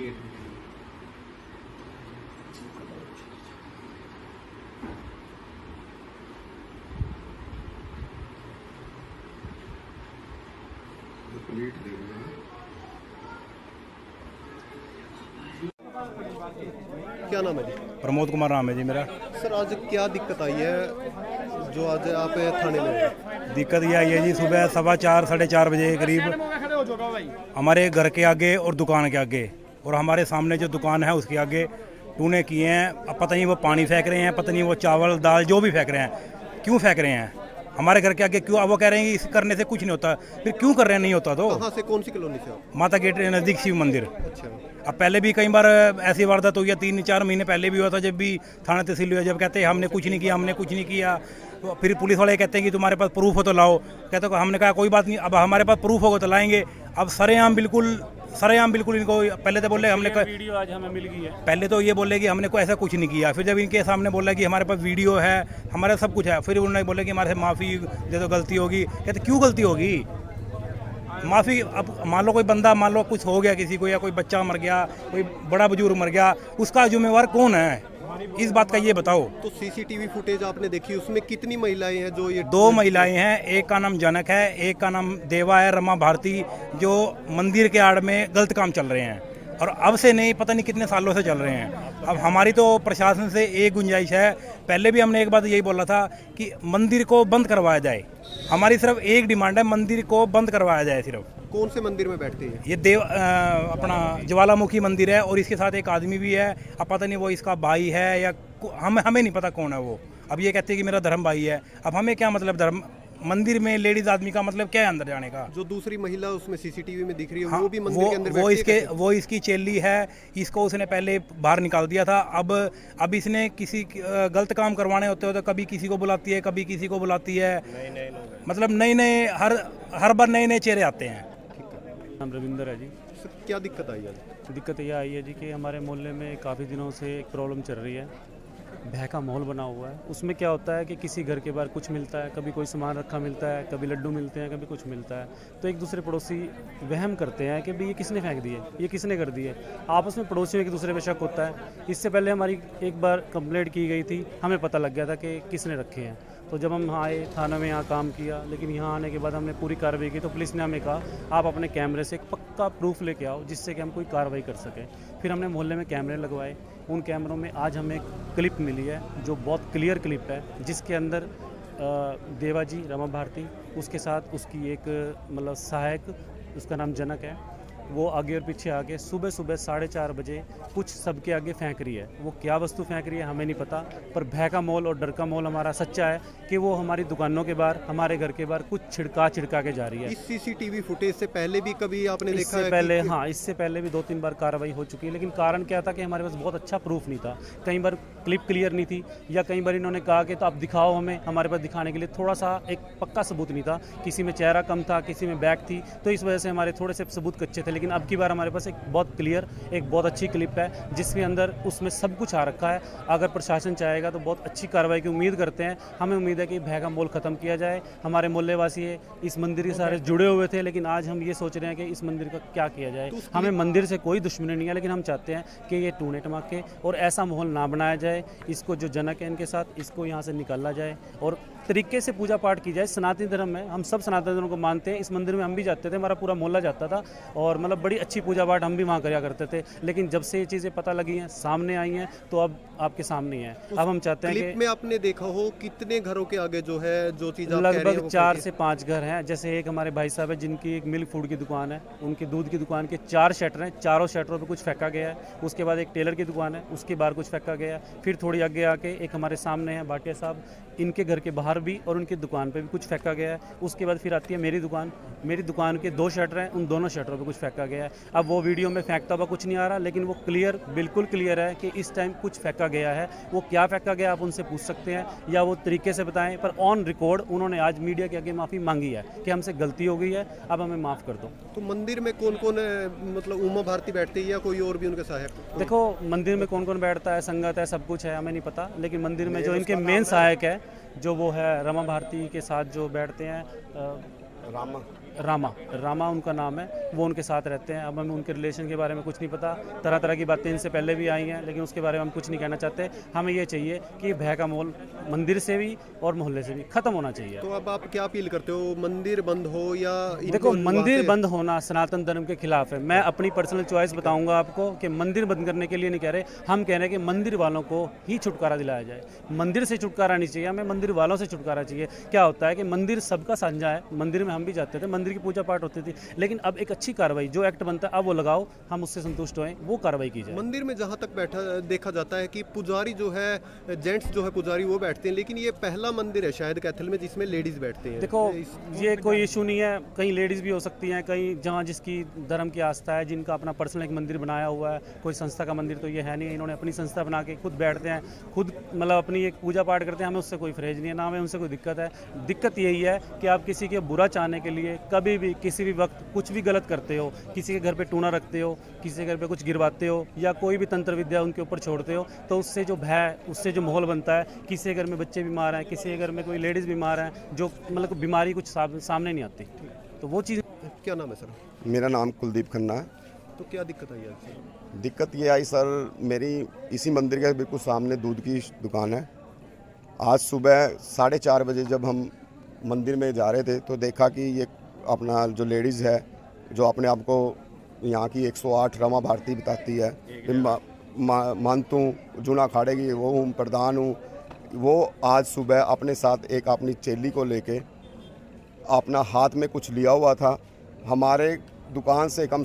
Gate में plate दे रहे हैं। क्या नाम है जी? प्रमोद कुमार नाम है जी मेरा। सर आज क्या दिक्कत आई है जो आज आप थाने में आए? दिक्कत ये आई है जी, सुबह 4:15 साढ़े 4 बजे के करीब हमारे घर के आगे और दुकान के आगे और हमारे सामने जो दुकान है उसके आगे टूने किए हैं। अब पता नहीं वो पानी फेंक रहे हैं, पता नहीं वो चावल दाल जो भी फेंक रहे हैं, क्यों फेंक रहे हैं हमारे घर के आगे क्यों? अब वो कह रहे हैं कि इस करने से कुछ नहीं होता, फिर क्यों कर रहे हैं? नहीं होता तो कहाँ से, कौन सी कॉलोनी से आप? माता गेट नज़दीक शिव मंदिर। अच्छा। अब पहले भी कई बार ऐसी वारदात हुई है, 3-4 महीने पहले भी हुआ था, जब भी थाना तहसील हुआ, जब कहते हैं हमने कुछ नहीं किया, हमने कुछ नहीं किया, तो फिर पुलिस वाले कहते हैं कि तुम्हारे पास प्रूफ हो तो लाओ। कहते हो, हमने कहा कोई बात नहीं, अब हमारे पास प्रूफ होगा तो लाएंगे। अब सरेआम बिल्कुल इनको पहले तो बोले हमने वीडियो आज हमें मिल गई है। पहले तो ये बोले कि हमने कोई ऐसा कुछ नहीं किया, फिर जब इनके सामने बोला कि हमारे पास वीडियो है, हमारा सब कुछ है, फिर उन्होंने बोले कि हमारे से माफ़ी दे दो, गलती होगी। कहते क्यों गलती होगी? माफ़ी, अब मान लो कोई बंदा, मान लो कुछ हो गया किसी को, या कोई बच्चा मर गया, कोई बड़ा बुजुर्ग मर गया, उसका जिम्मेवार कौन है? इस बात का ये बताओ। तो सीसीटीवी फुटेज आपने देखी, उसमें कितनी महिलाएं हैं जो ये? 2 महिलाएं हैं, एक का नाम जनक है, एक का नाम देवा है, रमा भारती, जो मंदिर के आड़ में गलत काम चल रहे हैं और अब से नहीं पता नहीं कितने सालों से चल रहे हैं। अब हमारी तो प्रशासन से एक गुंजाइश है, पहले भी हमने एक बात यही बोला था कि मंदिर को बंद करवाया जाए। हमारी सिर्फ एक डिमांड है, मंदिर को बंद करवाया जाए। सिर्फ कौन से मंदिर में बैठते हैं? ये अपना ज्वालामुखी मंदिर है और इसके साथ एक आदमी भी है। अब पता नहीं वो इसका भाई है या हमें नहीं पता कौन है वो। अब ये कहते हैं कि मेरा धर्म भाई है, अब हमें क्या मतलब धर्म? मंदिर में लेडीज आदमी का मतलब क्या है अंदर जाने का? जो दूसरी महिला उसमें सीसीटीवी में दिख रही है, हाँ, वो भी मंदिर के अंदर बैठती है? वो इसकी चेली है, इसको उसने पहले बाहर निकाल दिया था। अब इसने किसी गलत काम करवाने होते हो तो कभी किसी को बुलाती है, कभी किसी को बुलाती है, मतलब नए हर बार नए चेहरे आते हैं। नाम रविंदर है जी। क्या दिक्कत आई है? दिक्कत यह आई है जी कि हमारे मोहल्ले में काफ़ी दिनों से एक प्रॉब्लम चल रही है, भय का माहौल बना हुआ है। उसमें क्या होता है कि किसी घर के बाहर कुछ मिलता है, कभी कोई सामान रखा मिलता है, कभी लड्डू मिलते हैं, कभी कुछ मिलता है, तो एक दूसरे पड़ोसी वहम करते हैं कि भाई ये किसने फेंक दिए, ये किसने कर दिए। आपस में पड़ोसियों एक दूसरे पे शक होता है। इससे पहले हमारी एक बार कंप्लेंट की गई थी, हमें पता लग गया था कि किसने रखे हैं। तो जब हम आए थाना में, यहाँ काम किया, लेकिन यहाँ आने के बाद हमने पूरी कार्रवाई की, तो पुलिस ने हमें कहा आप अपने कैमरे से एक पक्का प्रूफ लेके आओ जिससे कि हम कोई कार्रवाई कर सकें। फिर हमने मोहल्ले में कैमरे लगवाए। उन कैमरों में आज हमें एक क्लिप मिली है जो बहुत क्लियर क्लिप है, जिसके अंदर देवा जी, रमा भारती, उसके साथ उसकी एक मतलब सहायक, उसका नाम जनक है, वो आगे और पीछे आके सुबह 4:30 बजे कुछ सबके आगे फेंक रही है। वो क्या वस्तु फेंक रही है हमें नहीं पता, पर भय का माहौल और डर का माहौल हमारा सच्चा है कि वो हमारी दुकानों के बाहर, हमारे घर के बाहर कुछ छिड़का के जा रही है। इस सीसीटीवी फुटेज से पहले भी कभी आपने देखा है? पहले हाँ, इससे पहले भी 2-3 बार कार्रवाई हो चुकी है, लेकिन कारण क्या था कि हमारे पास बहुत अच्छा प्रूफ नहीं था। कई बार क्लिप क्लियर नहीं थी, या कई बार इन्होंने कहा कि तो आप दिखाओ हमें, हमारे पास दिखाने के लिए थोड़ा सा एक पक्का सबूत नहीं था। किसी में चेहरा कम था, किसी में बैग थी, तो इस वजह से हमारे थोड़े से सबूत कच्चे थे। लेकिन अब की बार हमारे पास एक बहुत क्लियर, एक बहुत अच्छी क्लिप है जिसके अंदर उसमें सब कुछ आ रखा है। अगर प्रशासन चाहेगा तो बहुत अच्छी कार्रवाई की उम्मीद करते हैं। हमें उम्मीद है कि भय का माहौल खत्म किया जाए। हमारे मोहल्ले वासी इस मंदिर के सारे जुड़े हुए थे, लेकिन आज हम ये सोच रहे हैं कि इस मंदिर का क्या किया जाए। हमें मंदिर से कोई दुश्मनी नहीं है, लेकिन हम चाहते हैं कि ये टूने टमाके और ऐसा माहौल ना बनाया जाए। इसको जो जनक है इनके साथ, इसको यहाँ से निकाला जाए और तरीके से पूजा पाठ की जाए। सनातनी धर्म में हम सब सनातन धर्म को मानते हैं। इस मंदिर में हम भी जाते थे, हमारा पूरा मोहल्ला जाता था और मतलब बड़ी अच्छी पूजा पाठ हम भी वहाँ किया करते थे। लेकिन जब से ये चीज़ें पता लगी हैं, सामने आई हैं, तो अब आपके सामने ही है। अब हम चाहते हैं क्लिप में आपने देखा हो कितने घरों के आगे जो है जो चीज़ आप कह रहे हैं, लगभग 4 से 5 घर हैं। जैसे एक हमारे भाई साहब है जिनकी एक मिल्क फूड की दुकान है, उनकी दूध की दुकान के 4 शटर हैं, चारों शटरों पे कुछ फेंका गया है। उसके बाद एक टेलर की दुकान है, उसके बाहर कुछ फेंका गया है। फिर थोड़ी आगे आके एक हमारे सामने है भाटिया साहब, इनके घर के बाहर भी और उनकी दुकान पे भी कुछ फेंका गया है। उसके बाद फिर आती है मेरी दुकान के 2 शटर हैं, उन दोनों शटरों पे कुछ फेंका गया है। अब वो वीडियो में फेंकता हुआ कुछ नहीं आ रहा, लेकिन वो क्लियर, बिल्कुल क्लियर है कि इस टाइम कुछ फेंका गया है। वो क्या फेंका गया आप उनसे पूछ सकते हैं या वो तरीके से बताएं, पर ऑन रिकॉर्ड उन्होंने आज मीडिया के आगे माफ़ी मांगी है कि हमसे गलती हो गई है, अब हमें माफ़ कर दो। तो मंदिर में कौन कौन मतलब उमा भारती बैठती है या कोई और भी उनके सहायक? देखो मंदिर में कौन कौन बैठता है, संगत है, सब कुछ है, हमें नहीं पता। लेकिन मंदिर में जो इनके मेन सहायक है, जो वो है रमा भारती के साथ जो बैठते हैं, रामा उनका नाम है, वो उनके साथ रहते हैं। अब हमें उनके रिलेशन के बारे में कुछ नहीं पता, तरह तरह की बातें इनसे पहले भी आई हैं, लेकिन उसके बारे में हम कुछ नहीं कहना चाहते। हमें ये चाहिए कि भय का माहौल मंदिर से भी और मोहल्ले से भी ख़त्म होना चाहिए। तो अब आप क्या अपील करते हो, मंदिर बंद हो या देखो, मंदिर बंद होना सनातन धर्म के खिलाफ है। मैं अपनी पर्सनल चॉइस बताऊंगा आपको कि मंदिर बंद करने के लिए नहीं कह रहे, हम कह रहे हैं कि मंदिर वालों को ही छुटकारा दिलाया जाए। मंदिर से छुटकारा नहीं चाहिए हमें, मंदिर वालों से छुटकारा चाहिए। क्या होता है कि मंदिर सबका साझा है, मंदिर में हम भी जाते थे, मंदिर की पूजा पाठ होती थी, लेकिन अब एक अच्छी कार्रवाई जो एक्ट बनता है अब वो लगाओ, हम उससे संतुष्ट होएं, वो कार्रवाई की जाए। मंदिर में जहाँ तक बैठा देखा जाता है कि पुजारी जो है, जेंट्स जो है पुजारी वो बैठते हैं, लेकिन ये पहला मंदिर है शायद कैथल में जिसमें लेडीज बैठते हैं। देखो, ये कोई इशू नहीं है, कहीं लेडीज़ भी हो सकती हैं, कहीं जहाँ जिसकी धर्म की आस्था है, जिनका अपना पर्सनल एक मंदिर बनाया हुआ है। कोई संस्था का मंदिर तो ये है नहीं, इन्होंने अपनी संस्था बना के खुद बैठते हैं, खुद मतलब अपनी एक पूजा पाठ करते हैं। हमें उससे कोई फरेज नहीं है, ना हमें उनसे कोई दिक्कत है। दिक्कत यही है कि आप किसी के बुरा चाहने के लिए कभी भी किसी भी वक्त कुछ भी गलत करते हो, किसी के घर पे टूना रखते हो, किसी के घर पे कुछ गिरवाते हो, या कोई भी तंत्र विद्या उनके ऊपर छोड़ते हो, तो उससे जो भय, उससे जो माहौल बनता है, किसी के घर में बच्चे बीमार हैं, किसी के घर में कोई लेडीज़ बीमार हैं, जो मतलब बीमारी कुछ सामने नहीं आती, तो वो चीज़। क्या नाम है सर? मेरा नाम कुलदीप खन्ना है। तो क्या दिक्कत आई आज सर? दिक्कत ये आई सर, मेरी इसी मंदिर के बिल्कुल सामने दूध की दुकान है। आज सुबह 4:30 बजे जब हम मंदिर में जा रहे थे तो देखा कि ये अपना जो लेडीज़ है, जो अपने आप को यहाँ की 108 रमा भारती बताती है, मानतू जूना अखाड़े की वो हूँ, प्रधान हूँ, वो आज सुबह अपने साथ एक अपनी चेली को लेके अपना हाथ में कुछ लिया हुआ था। हमारे दुकान से कम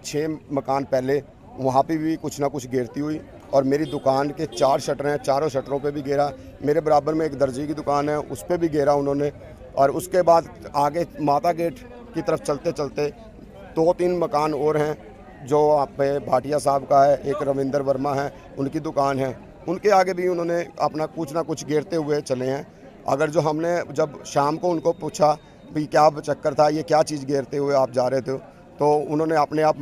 6 मकान पहले वहाँ पे भी कुछ ना कुछ गिरती हुई, और मेरी दुकान के 4 शटर हैं, चारों शटरों पे भी गिरा। मेरे बराबर में एक दर्जी की दुकान है, उस पर भी गिरा उन्होंने। और उसके बाद आगे माता गेट की तरफ चलते चलते 2-3 मकान और हैं, जो आप पे भाटिया साहब का है, एक रविंदर वर्मा है, उनकी दुकान है, उनके आगे भी उन्होंने अपना कुछ ना कुछ गिरते हुए चले हैं। अगर जो हमने जब शाम को उनको पूछा भी क्या चक्कर था, ये क्या चीज़ गिरते हुए आप जा रहे थे, तो उन्होंने अपने आप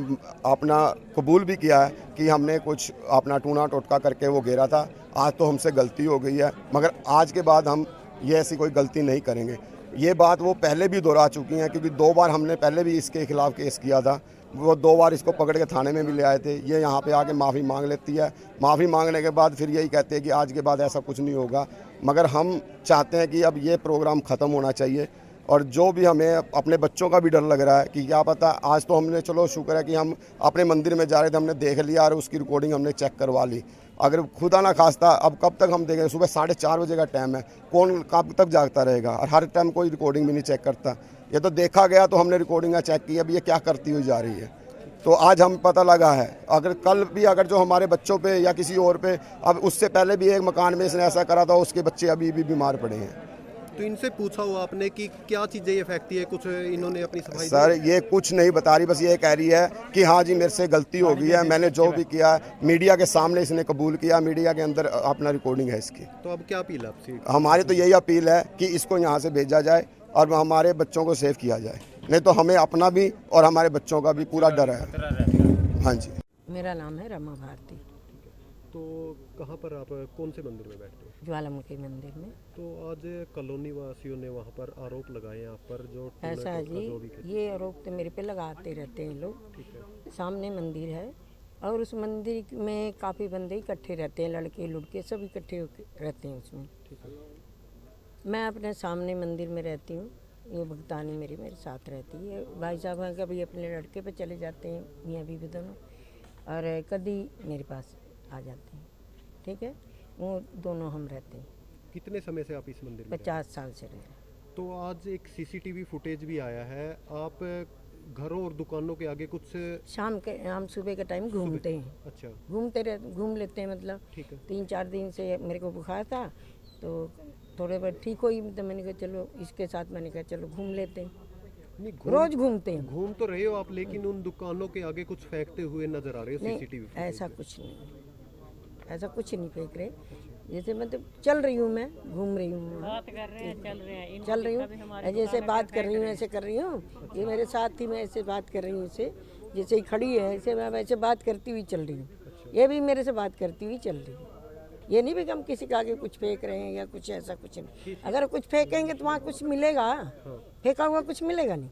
अपना कबूल भी किया है कि हमने कुछ अपना टूना टोटका करके वो गिरा था। आज तो हमसे गलती हो गई है, मगर आज के बाद हम ये ऐसी कोई गलती नहीं करेंगे। ये बात वो पहले भी दोहरा चुकी हैं, क्योंकि 2 बार हमने पहले भी इसके खिलाफ़ केस किया था। वो 2 बार इसको पकड़ के थाने में भी ले आए थे। ये यहाँ पे आके माफ़ी मांग लेती है, माफ़ी मांगने के बाद फिर यही कहते हैं कि आज के बाद ऐसा कुछ नहीं होगा। मगर हम चाहते हैं कि अब ये प्रोग्राम ख़त्म होना चाहिए। और जो भी हमें अपने बच्चों का भी डर लग रहा है कि क्या पता, आज तो हमने चलो शुक्र है कि हम अपने मंदिर में जा रहे थे, हमने देख लिया और उसकी रिकॉर्डिंग हमने चेक करवा ली। अगर खुदा ना खास्ता अब कब तक हम देखें, सुबह 4:30 बजे का टाइम है, कौन कब तक जागता रहेगा, और हर टाइम कोई रिकॉर्डिंग भी नहीं चेक करता। ये तो देखा गया तो हमने रिकॉर्डिंग चेक की, अब ये क्या करती हुई जा रही है। तो आज हम पता लगा है, अगर कल भी अगर जो हमारे बच्चों पे या किसी और पे, अब उससे पहले भी एक मकान में इसने ऐसा करा था, उसके बच्चे अभी भी बीमार पड़े हैं। तो इनसे पूछा हो आपने कि क्या चीज़ें ये फेंकती है? कुछ इन्होंने अपनी सफाई सर ये कुछ नहीं बता रही, बस ये कह रही है कि हाँ जी मेरे से गलती हो गई है, मैंने जो भी किया मीडिया के सामने इसने कबूल किया, मीडिया के अंदर अपना रिकॉर्डिंग है इसकी। तो अब क्या अपील है आपसे? हमारी तो यही अपील है कि इसको यहाँ से भेजा जाए और हमारे बच्चों को सेव किया जाए, नहीं तो हमें अपना भी और हमारे बच्चों का भी पूरा डर है। हाँ जी। मेरा नाम है रमा भारती। तो कहाँ पर आप कौन से मंदिर में बैठते हो? ज्वालामुखी मंदिर में। तो आज कॉलोनी वासियों ने वहाँ पर आरोप लगाए हैं आप पर, जो ऐसा है जो भी जी, ये आरोप तो मेरे पे लगाते रहते हैं लोग। ठीक है। सामने मंदिर है और उस मंदिर में काफ़ी बंदे इकट्ठे रहते हैं, लड़के लुड़के सब इकट्ठे रहते हैं उसमें। ठीक है। मैं अपने सामने मंदिर में रहती हूँ, ये भगतानी मेरे साथ रहती है। भाई साहब हैं, कभी अपने लड़के पे चले जाते हैं, मियाँ बीवी दोनों, और कभी मेरे पास आ जाते हैं। ठीक है, वो दोनों हम रहते हैं। कितने समय से आप इस मंदिर में? 50 साल से रह रहे हैं। तो आज एक सीसीटीवी फुटेज भी आया है, आप घरों और दुकानों के आगे कुछ शाम के, हम सुबह के टाइम घूमते हैं। अच्छा। घूम लेते हैं, मतलब ठीक है। 3-4 दिन से मेरे को बुखार था, तो थोड़े बार ठीक हुई, तो मैंने कहा चलो इसके साथ, मैंने कहा चलो घूम लेते हैं। नहीं, रोज घूमते हैं। घूम तो रहे हो आप, लेकिन उन दुकानों के आगे कुछ फेंकते हुए नजर आ रहे हो सीसीटीवी। ऐसा कुछ नहीं, ऐसा कुछ नहीं फेंक रहे। जैसे मतलब चल रही हूँ, मैं घूम रही हूँ, बात कर रहे हैं, चल रही हूँ, जैसे बात कर रही हूँ ऐसे कर रही हूँ। ये मेरे साथ थी, मैं ऐसे बात कर रही हूँ इसे, जैसे ही खड़ी है ऐसे मैं वैसे बात करती हुई चल रही हूँ। ये भी मेरे से बात करती हुई चल रही है। ये नहीं भी कि हम किसी के आगे कुछ फेंक रहे हैं या कुछ, ऐसा कुछ नहीं। अगर कुछ फेंकेंगे तो वहाँ कुछ मिलेगा, फेंका हुआ कुछ मिलेगा नहीं।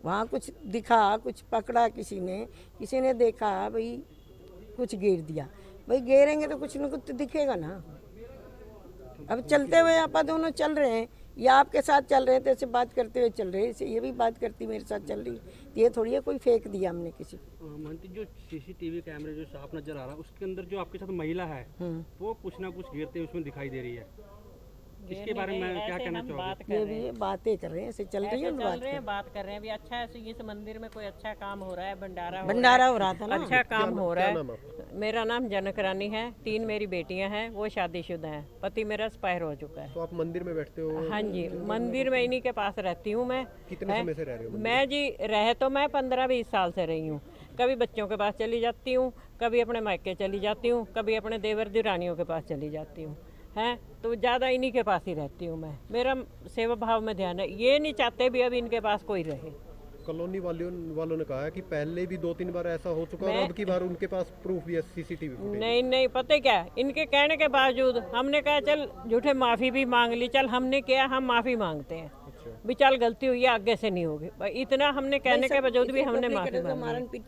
वहाँ कुछ दिखा, कुछ पकड़ा किसी ने देखा भाई कुछ गिर दिया, भाई गिरेंगे तो कुछ न कुछ तो दिखेगा ना। अब चलते हुए आप दोनों चल रहे हैं, या आपके साथ चल रहे थे, ऐसे बात करते हुए चल रहे हैं, ये भी बात करती मेरे साथ चल रही, ये थोड़ी है कोई फेंक दिया हमने किसी को। महंती, जो सीसीटीवी कैमरे जो साफ नजर आ रहा है उसके अंदर जो आपके साथ महिला है वो कुछ ना कुछ गिरते हुए उसमें दिखाई दे रही है, इसके बारे में क्या कहना चाहोगे? ये भी बातें कर रहे हैं, ऐसे चल रही है बात कर रहे हैं। अभी अच्छा है, इस मंदिर में कोई अच्छा काम हो रहा है, भंडारा हो रहा था ना। अच्छा काम हो रहा है। मेरा नाम जनक रानी है, 3 मेरी बेटियां हैं, वो शादीशुदा हैं, पति मेरा एक्सपायर हो चुका है। तो आप मंदिर में बैठते हो? हाँ जी, मंदिर में इन्हीं के पास रहती हूँ मैं। कितने समय से रह रहे हो? मैं जी तो मैं 15-20 साल से रही हूँ। कभी बच्चों के पास चली जाती हूँ, कभी अपने मायके चली जाती हूँ, कभी अपने देवर दिरानियों के पास चली जाती हूँ, हैं तो ज़्यादा इन्हीं के पास ही रहती हूँ मैं। मेरा सेवा भाव में ध्यान है, ये नहीं चाहते भी अब इनके पास कोई रहे। कॉलोनी वालों ने कहा है कि पहले भी 2-3 बार ऐसा हो चुका है और अब की बार उनके पास प्रूफ भी है, सीसीटीवी फुटेज। नहीं पता क्या, इनके कहने के बावजूद हमने कहा चल झूठे माफ़ी भी मांग ली, चल हमने किया, हम माफ़ी मांगते हैं भी चल गलती हुई है, आगे से नहीं होगी। इतना हमने कहने के बावजूद भी हमने माफ़ी मांगी।